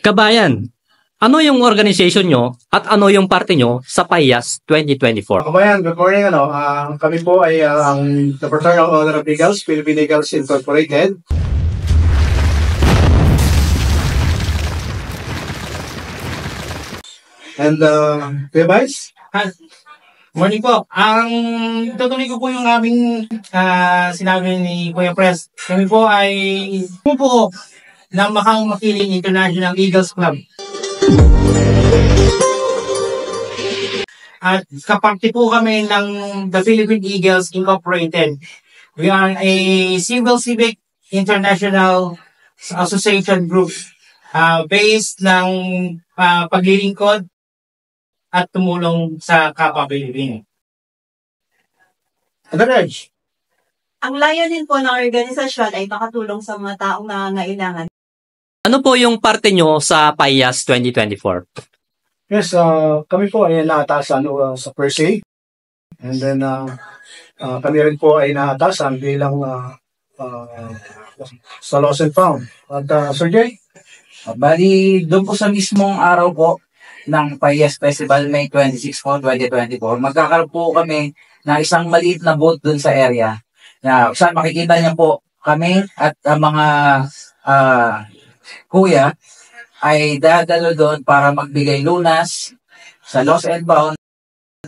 Kabayan, ano yung organization nyo at ano yung parte nyo sa PAIAS 2024? Kabayan, good morning. Kami po ay ang the Fraternal Order of Eagles, Philippine Eagles Incorporated. And, Kuya Vice? Morning po. Ang tutuloy ko po yung aming sinabi ni Kuya Pres. Kami po ay po ng Macau Makiling International Eagles Club. At kaparte po kami ng the Philippine Eagles Incorporated. We are a civil-civic international association group based ng paglilingkod at tumulong sa kapwa Pilipino. Adaraj. Ang layunin po ng organisasyon ay makatulong sa mga taong nangangailangan. Ano po yung parte nyo sa PAIAS 2024? Yes, kami po ay naatasan sa per se. And then, kami rin po ay naatasan bilang sa Lost and Found. At Sir Jay? Bali, doon po sa mismong araw po ng PAIAS Festival May 26 po, 2024, magkakaroon po kami na isang maliit na boat doon sa area. Na saan makikita niyo po kami at mga kuya ay dadalo doon para magbigay lunas sa Lost and Found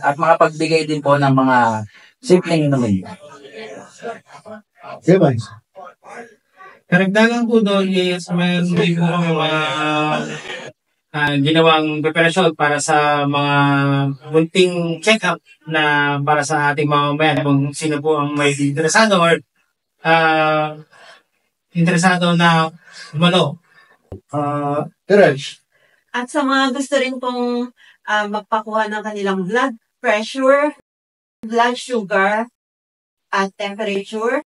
at makapagbigay din po ng mga simpleng inumin. Okay, Vice. Karagdagan po doon is mayroon din po kami mga ginawang preparasyon para sa mga munting check-up na para sa ating mga mamamayan kung sino po ang may interesado or interesado na dumalo. Adaraj. At sa mga gusto rin pong magpakuha ng kanilang blood pressure, blood sugar, at temperature,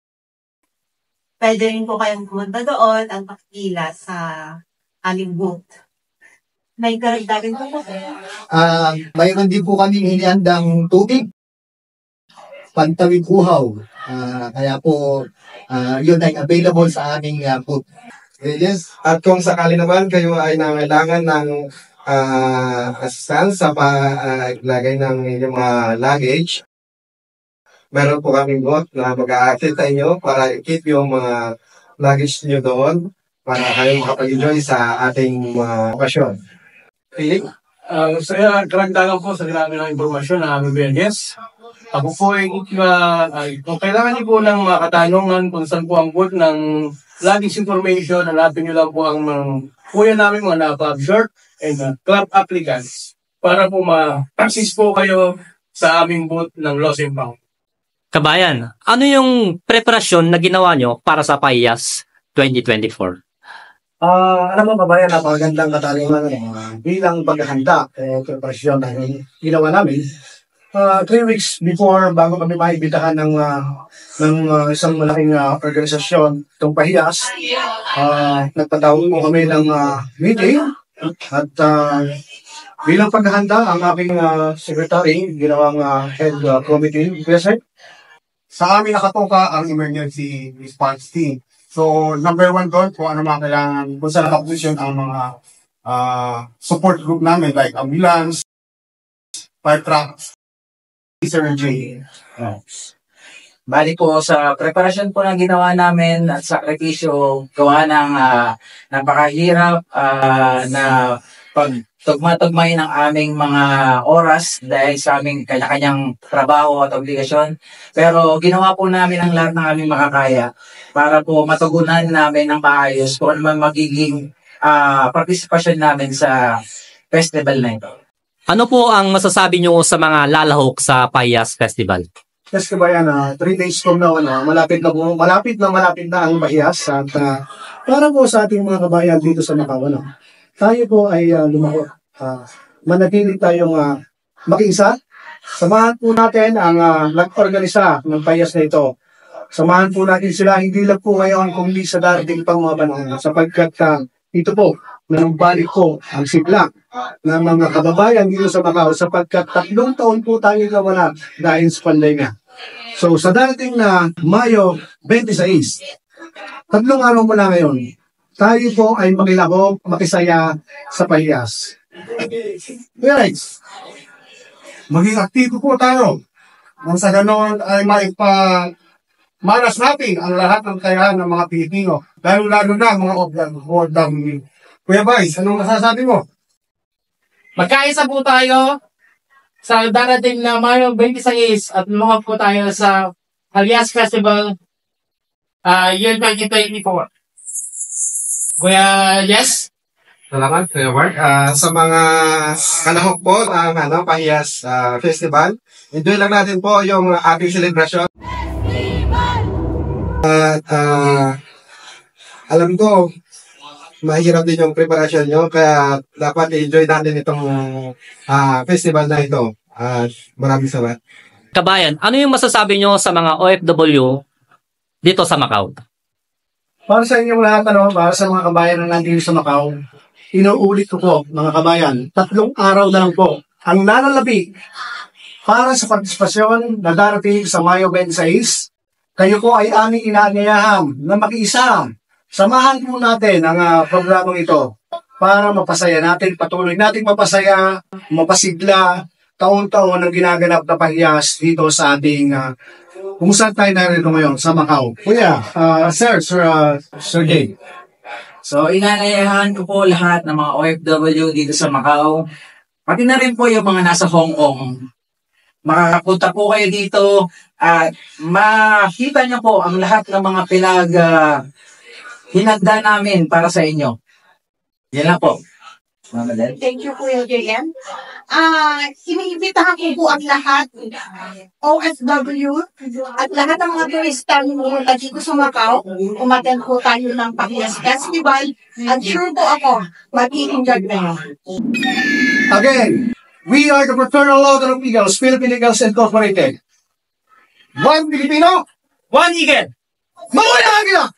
pwede rin po kayong pumunta doon at makikila sa aming booth. May karagdagan po po. Mayroon din po kami hinihandang tubig. Pantawid uhaw. Kaya po, yun ay available sa aming booth. Yes, at kung sakali naman kayo ay nangailangan ng assistance sa paglagay ng inyong mga luggage, meron po kaming bot na mag-a-attend sa inyo para i-keep yung mga luggage nyo doon para kayo makapag-enjoy sa ating mga okasyon. Feeling? Sa karagdagan po sa ginamit ng impormasyon na aming BNS, ako po ay kung kailangan niyo po ng mga katanungan kung saan po ang booth ng luggage information, hanapin niyo lang po ang kuya namin mga napa-short and club applicants para po ma-assist po kayo sa aming booth ng Lost and Found. Kabayan, ano yung preparasyon na ginawa nyo para sa PAIAS 2024? Alam mo, kabayan, napakagandang katanungan bilang paghahanda preparasyon na ginawa namin. 3 weeks before, bago kami maibitahan ng isang malaking organisasyon, itong PAIAS, nagpatawag po kami ng meeting at bilang paghahanda, ang aking secretary, ginawang head committee, present. Sa amin nakatuka ang emergency response team. So, number 1 doon, kung ano mga kailangan, kung saan nakaposisyon ang mga support group namin, like ambulance, fire trucks, Sir J. Bali po sa preparasyon po ng ginawa namin at sakripisyo, gawa ng napakahirap na pagtugma-tugmay ng aming mga oras dahil sa aming kanya-kanyang trabaho at obligasyon. Pero ginawa po namin ang lahat ng aming makakaya para po matugunan namin ng maayos kung ano man magiging partisipasyon namin sa festival na ito. Ano po ang masasabi nyo sa mga lalahok sa PAIAS Festival? Yes, kabayan, 3 days from now, malapit na ang PAIAS at para po sa ating mga kabayan dito sa Macau, tayo po ay lumako. Manatili tayong makiisa. Samahan po natin ang nag-organisa ng PAIAS na ito. Samahan po natin sila hindi lang po ngayon kundi sa darating pang mga panahon sapagkat ito po, nanumbalik po ang sigla ng mga kababayan dito sa Macau sapagkat 3 taon po tayo nawala dahil sa pandemya. So sa darating na Mayo 26, 3 araw mula ngayon, tayo po ay makilabog, makisaya sa Pahiyas. Guys, Maging aktibo po tayo. Nang sa ganon ay manas natin ang lahat ng kakayahan ng mga Pilipino. Lalo-lalo na ang mga OFW. Kuya Vice, anong masasabi mo? Magkaisa po tayo sa darating na Mayo 26 at lumahok po tayo sa Alias Festival year 2024. Kuya, yes? Salamat, Kuya Mark. Sa mga kalahok po ng Pahiyas Festival, enjoy lang natin po yung ating celebration. At alam ko, mahirap din yung preparasyon nyo, kaya dapat i-enjoy natin itong festival na ito. At maraming salamat. Kabayan, ano yung masasabi nyo sa mga OFW dito sa Macau? para sa inyong lahat, para sa mga kabayan na nandito sa Macau, inuulit ko po, mga kabayan, 3 araw na lang po ang nalalabi para sa partisipasyon na darating sa Mayo 26. Kayo po ay aming inaanyayahan na makiisa. Samahan po natin ang programang ito para mapasaya natin, patuloy natin mapasaya, mapasigla, taon-taon ang ginaganap na pahiyas dito sa ating kung saan tayo narito ngayon, sa Macau. Kuya, Sir Jay. So, inanayahan ko po lahat ng mga OFW dito sa Macau. Pati na rin po yung mga nasa Hong Kong. Makakapunta po kayo dito at makita niyo po ang lahat ng mga hinanda namin para sa inyo. Yan lang po. Mama Del. Thank you, Kuya JM. Iniimbitahan ko po ang lahat, OFW, at lahat ng mga turista na dito sa Macau. Umaten po tayo ng Pahiyas Festival, at sure po ako, mag-i-enjoy na yun. Again, we are the Fraternal Order of Eagles, Philippine Eagles Incorporated. One Filipino, One Eagle! Mauna Agila!